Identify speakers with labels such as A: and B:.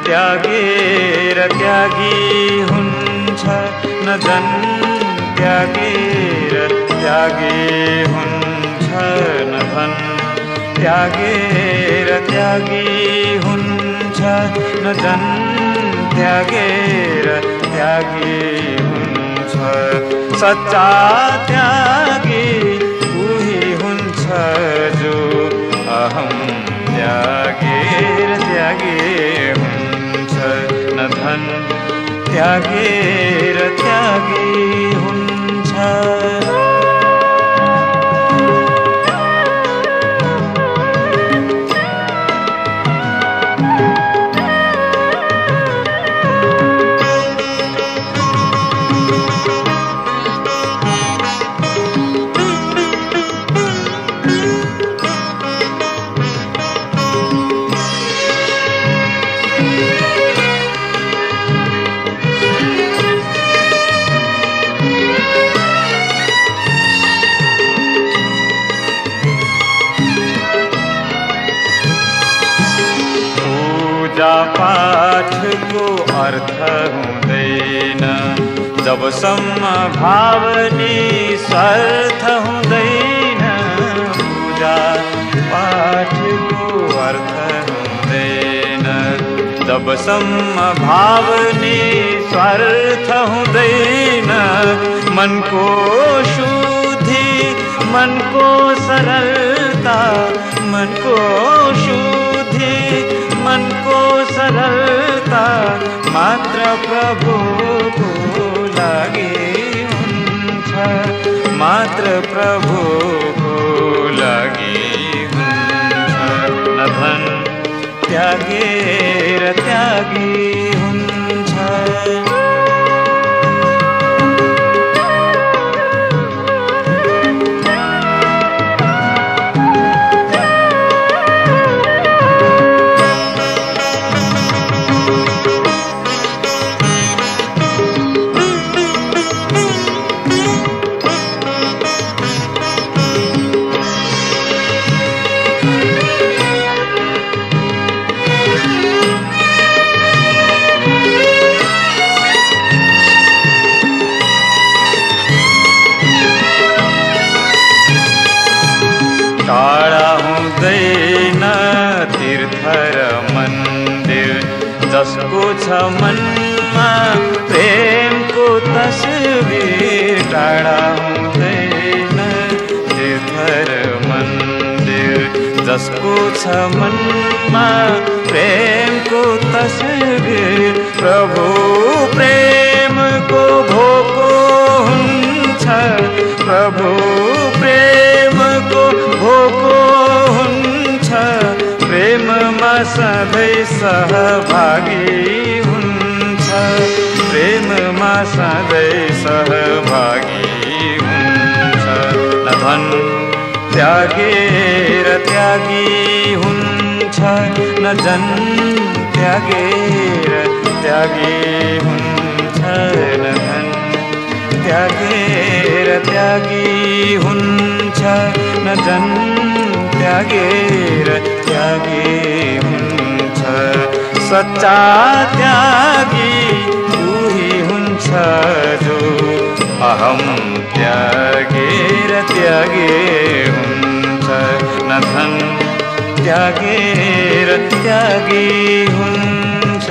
A: त्यागेर त्यागी हुन्छ न धन त्यागेर त्यागी हुन्छ न धन त्यागेर त्यागी हुन्छ न धन त्यागेर त्यागी हुन्छ सच्चा त्यागी उही हुन्छ जो अहम त्यागेर त्यागी हुन्छ न धन त्यागेर त्यागी हुन्छ पूजा पाठ को अर्थ हुँदैन जबसम्म भावनी स्वार्थ हुँदैन पूजा पाठ को अर्थ हुँदैन जबसम्म भावनी स्वार्थ हुँदैन मनको शुद्धि मनको सरलता मनको शुद्धि मनको सरलता मात्र प्रभुको लागि हुन्छ मात्र प्रभुको लागि हुन्छ न धन त्यागेर त्यागी हुन्छ टाढा हुँदैन तीर्थ र मन्दिर जसको छ मनमा प्रेमको तस्बिर टाढा हुँदैन तीर्थ र मन्दिर जसको छ मनमा प्रेमको तस्बिर प्रभु प्रेमको भोको हुन्छ प्रभु प्रेमको भोको हुन्छ प्रेममा सधैँ सहभागी हुन्छ प्रेममा सधैँ सहभागी हुन्छ न धन त्यागेर त्यागी हुन्छ न जन त्यागेर त्यागी हुन्छ न धन त्यागेर त्यागी हुन्छ न जन त्यागेर त्यागी हुन्छ सच्चा त्यागी उही हुन्छ जो अहम त्यागेर त्यागी हुन्छ न धन त्यागेर त्यागी हुन्छ